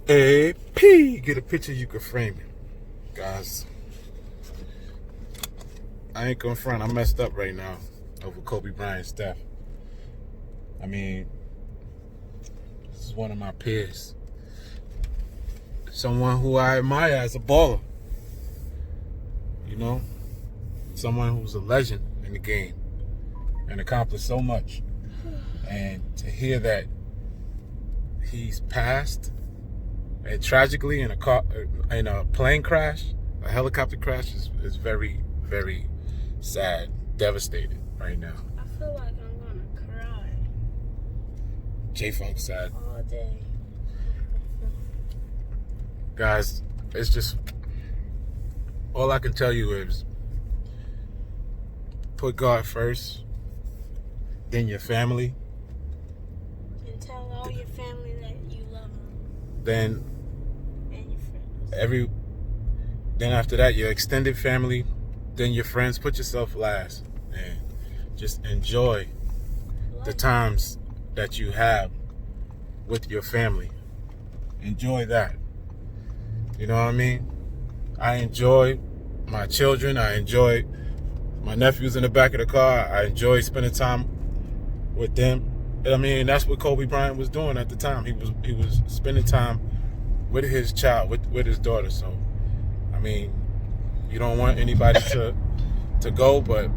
AP, get a picture you can frame it. Guys, I ain't gonna front, I'm messed up right now over Kobe Bryant's death. I mean, this is one of my peers. Someone who I admire as a baller. You know? Someone who's a legend in the game and accomplished so much. And to hear that he's passed, and tragically in a plane crash, a helicopter crash, is very, very sad, devastated right now. I feel like I'm gonna cry. J-Funk's sad. All day. Guys, it's just, all I can tell you is put God first, then your family, And tell all your family that you love them. then And your friends. then after that your extended family, then your friends. Put yourself last and just enjoy the times that you have with your family. Enjoy that. You know what I mean? I enjoy my children. I enjoy my nephews in the back of the car. I enjoy spending time with them. I mean, that's what Kobe Bryant was doing at the time. He was spending time with his child, with his daughter. So, I mean, you don't want anybody to go, but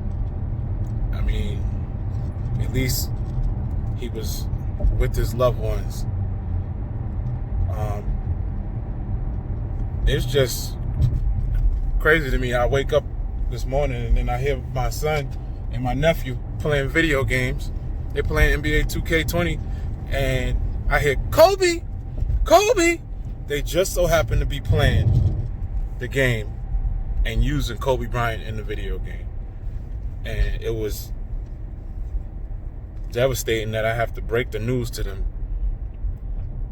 I mean, at least he was with his loved ones. It's just crazy to me. I wake up this morning and then I hear my son and my nephew playing video games. They're playing NBA 2K20 and I hear Kobe. They just so happen to be playing the game and using Kobe Bryant in the video game. And it was devastating that I have to break the news to them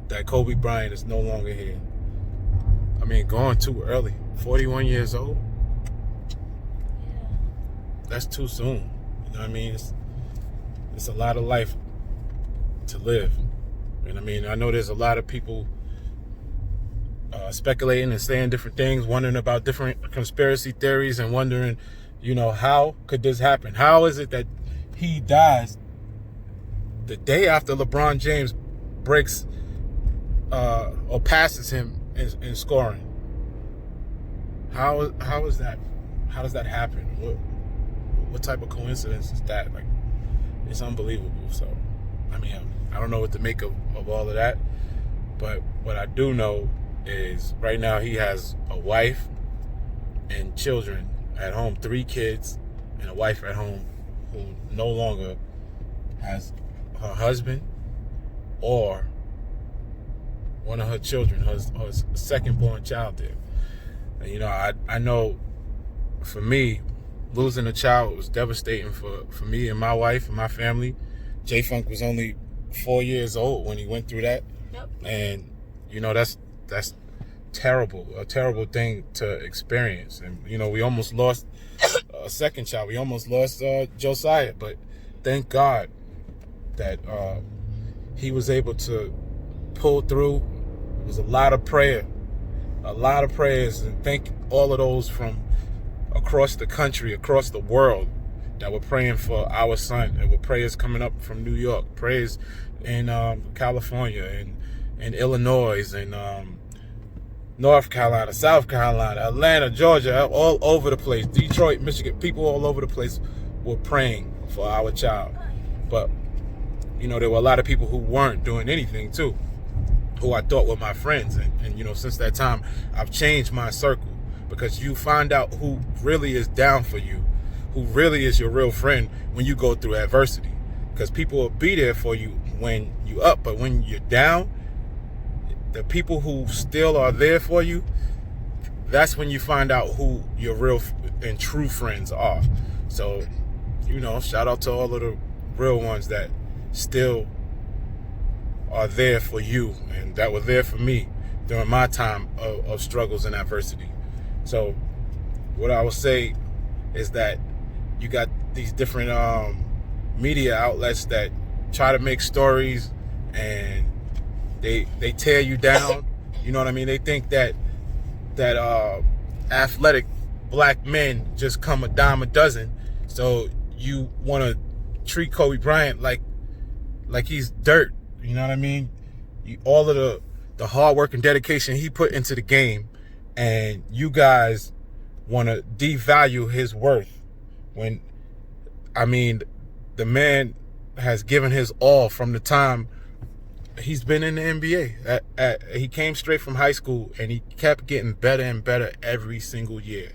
that Kobe Bryant is no longer here. I mean, gone too early. 41 years old. Yeah. That's too soon. You know what I mean? It's a lot of life to live. And I mean, I know there's a lot of people speculating and saying different things, wondering about different conspiracy theories and wondering, you know, how could this happen? How is it that he dies the day after LeBron James breaks or passes him in scoring? How is that? How does that happen? What type of coincidence is that? Like, it's unbelievable. So, I mean, I don't know what to make of all of that. But what I do know is right now he has a wife and children at home, 3 kids and a wife at home who no longer has her husband or one of her children, her second born child there. And, you know, I know for me, losing a child was devastating for me and my wife and my family. J-Funk was only 4 years old when he went through that. Yep. And, you know, that's terrible, a terrible thing to experience. And, you know, we almost lost a second child. We almost lost Josiah. But thank God that he was able to pull through. It was a lot of prayers, and thank all of those from across the country, across the world that were praying for our son. There were prayers coming up from New York, prayers in California and Illinois and North Carolina, South Carolina, Atlanta, Georgia, all over the place, Detroit, Michigan, people all over the place were praying for our child. But, you know, there were a lot of people who weren't doing anything too, who I thought were my friends. And you know, since that time, I've changed my circle because you find out who really is down for you, who really is your real friend when you go through adversity. Because people will be there for you when you up, but when you're down, the people who still are there for you, that's when you find out who your real and true friends are. So, you know, shout out to all of the real ones that still are there for you and that were there for me during my time of struggles and adversity. So what I would say is that you got these different media outlets that try to make stories and they tear you down You know what I mean? They think that athletic black men just come a dime a dozen. So you want to treat Kobe Bryant like he's dirt. You know what I mean? All of the hard work and dedication he put into the game, and you guys want to devalue his worth when, I mean, the man has given his all from the time he's been in the NBA. He came straight from high school, and he kept getting better and better every single year,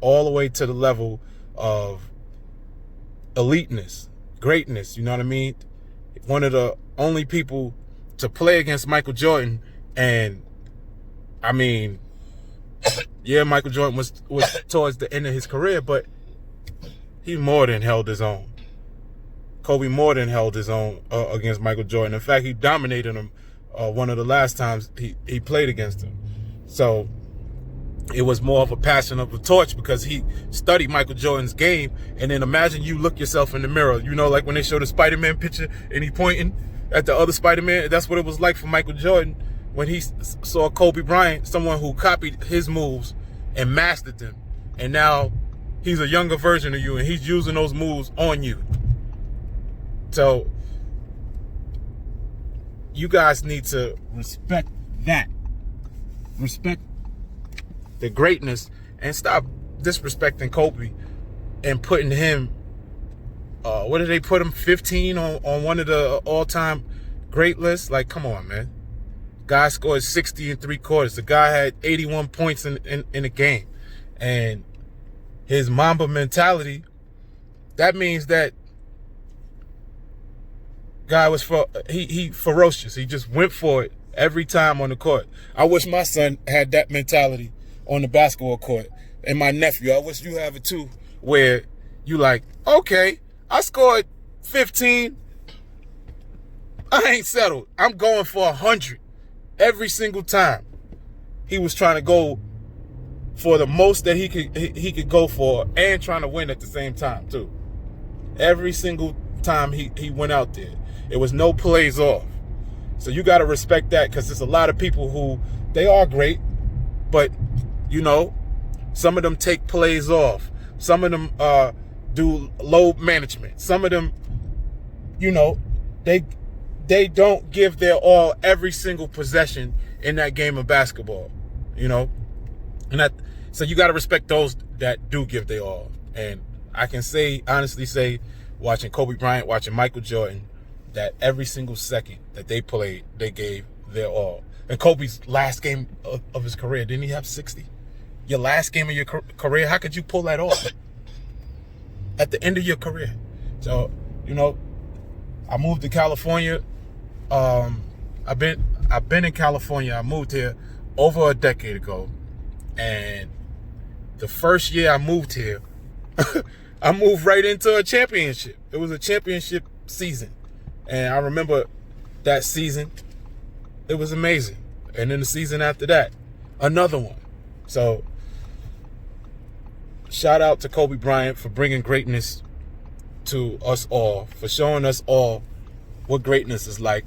all the way to the level of eliteness, greatness. You know what I mean? One of the only people to play against Michael Jordan, and I mean, yeah, Michael Jordan was towards the end of his career, but he more than held his own. Kobe more than held his own against Michael Jordan. In fact, he dominated him one of the last times he played against him. So it was more of a passing of the torch because he studied Michael Jordan's game. And then imagine you look yourself in the mirror. You know, like when they show the Spider-Man picture and he pointing at the other Spider-Man. That's what it was like for Michael Jordan when he saw Kobe Bryant, someone who copied his moves and mastered them. And now he's a younger version of you, and he's using those moves on you. So you guys need to respect that. Respect the greatness and stop disrespecting Kobe and putting him, what did they put him, 15 on one of the all-time great lists? Like, come on, man. Guy scored 60 in 3 quarters. The guy had 81 points in a game. And his Mamba mentality, that means that guy was he ferocious. He just went for it every time on the court. I wish my son had that mentality on the basketball court. And my nephew, I wish you have it too, where you like, okay, I scored 15. I ain't settled. I'm going for 100 every single time. He was trying to go for the most that he could go for, and trying to win at the same time too. Every single time he went out there, it was no plays off. So you got to respect that, because there's a lot of people who, they are great, but you know, some of them take plays off. Some of them do load management. Some of them, you know, they don't give their all every single possession in that game of basketball, you know? And so you got to respect those that do give their all. And I can honestly say, watching Kobe Bryant, watching Michael Jordan, that every single second that they played, they gave their all. And Kobe's last game of his career, didn't he have 60? Your last game of your career, how could you pull that off at the end of your career? So, you know, I moved to California. I've been in California. I moved here over a decade ago, and the first year I moved here, I moved right into a championship. It was a championship season, and I remember that season. It was amazing. And then the season after that, another one. So shout out to Kobe Bryant for bringing greatness to us all, for showing us all what greatness is like.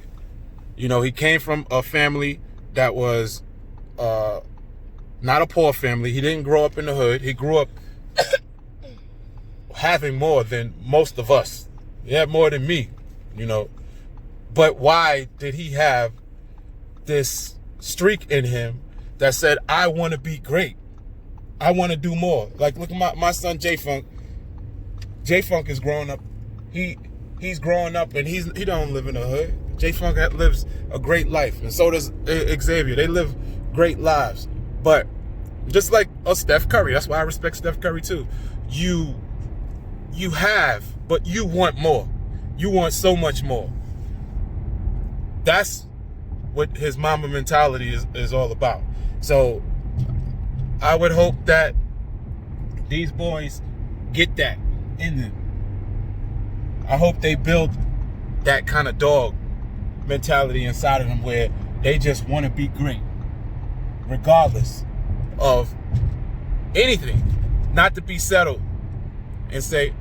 You know, he came from a family that was not a poor family. He didn't grow up in the hood. He grew up having more than most of us. He had more than me, you know. But why did he have this streak in him that said, I want to be great? I want to do more. Like, look at my son, J-Funk. J-Funk is growing up. He's growing up, and he don't live in the hood. J-Funk lives a great life, and so does Xavier. They live great lives. But just like Steph Curry, that's why I respect Steph Curry too. You have, but you want more. You want so much more. That's what his Mamba mentality is all about. So I would hope that these boys get that in them. I hope they build that kind of dog mentality inside of them, where they just want to be great regardless of anything, not to be settled and say,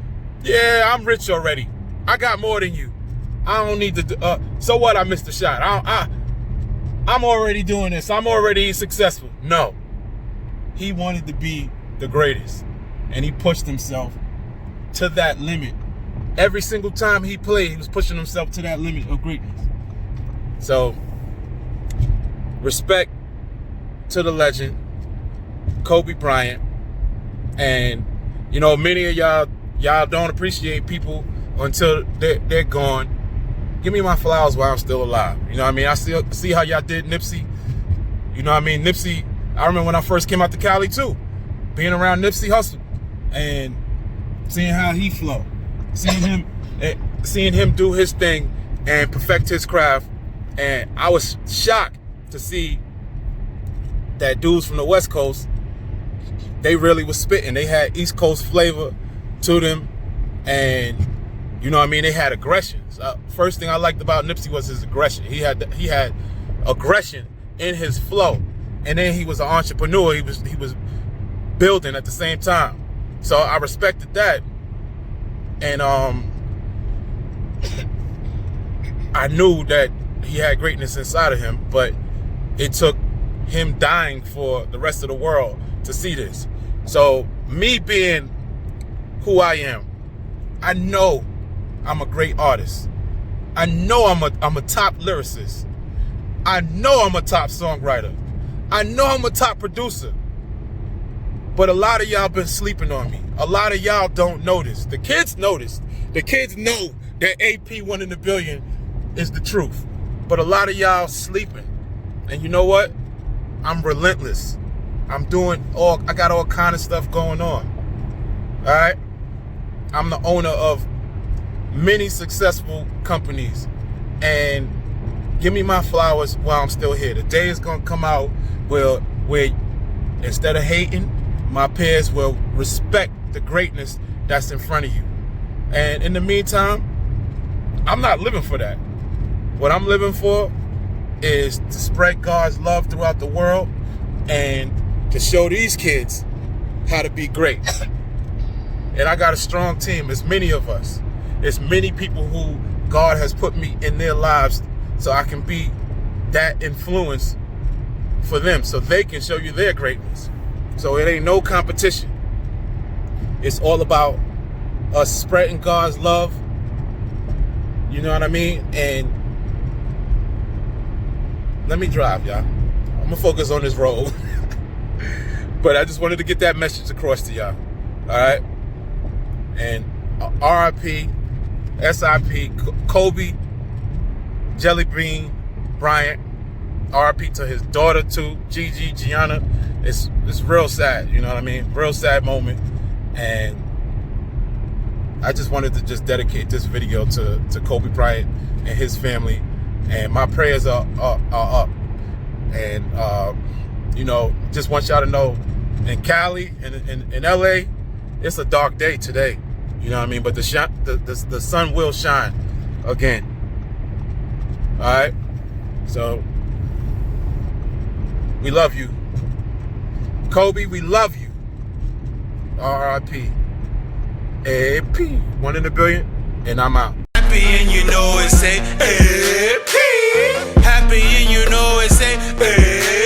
yeah, I'm rich already, I got more than you, I don't need to so what, I missed the shot, I I'm already doing this. I'm already successful. No. He wanted to be the greatest. And he pushed himself to that limit. Every single time he played, he was pushing himself to that limit of greatness. So, respect to the legend, Kobe Bryant. And, you know, many of y'all don't appreciate people until they're gone. Give me my flowers while I'm still alive. You know what I mean? I still see how y'all did Nipsey. You know what I mean? Nipsey, I remember when I first came out to Cali too. Being around Nipsey Hussle and seeing how he flow. Seeing him do his thing and perfect his craft. And I was shocked to see that dudes from the West Coast, they really was spitting. They had East Coast flavor to them. And, you know what I mean? They had aggressions. First thing I liked about Nipsey was his aggression. He had aggression in his flow. And then he was an entrepreneur. He was building at the same time. So I respected that. And I knew that he had greatness inside of him, but it took him dying for the rest of the world to see this. So me being who I am, I know I'm a great artist. I know I'm a top lyricist. I know I'm a top songwriter. I know I'm a top producer. But a lot of y'all been sleeping on me. A lot of y'all don't notice. The kids notice. The kids know that AP 1 in a billion is the truth. But a lot of y'all sleeping. And you know what? I'm relentless. I got all kind of stuff going on. All right? I'm the owner of many successful companies. And give me my flowers while I'm still here. The day is going to come out where instead of hating, my peers will respect the greatness that's in front of you. And in the meantime, I'm not living for that. What I'm living for is to spread God's love throughout the world and to show these kids how to be great. And I got a strong team. It's many of us. It's many people who God has put me in their lives so I can be that influence for them so they can show you their greatness. So it ain't no competition. It's all about us spreading God's love. You know what I mean? And let me drive, y'all. I'm going to focus on this road. But I just wanted to get that message across to y'all. All right? And RIP, SIP, Kobe, Jelly Bean, Bryant. RIP to his daughter too, Gigi, Gianna. It's real sad, you know what I mean? Real sad moment. And I just wanted to just dedicate this video to Kobe Bryant and his family. And my prayers are up. And you know, just want y'all to know, in Cali and in LA, it's a dark day today. You know what I mean? But the sun will shine again. All right? So we love you. Kobe, we love you. RIP. AP, 1 in a billion, and I'm out. Happy and you know it say AP. Happy and you know it say AP.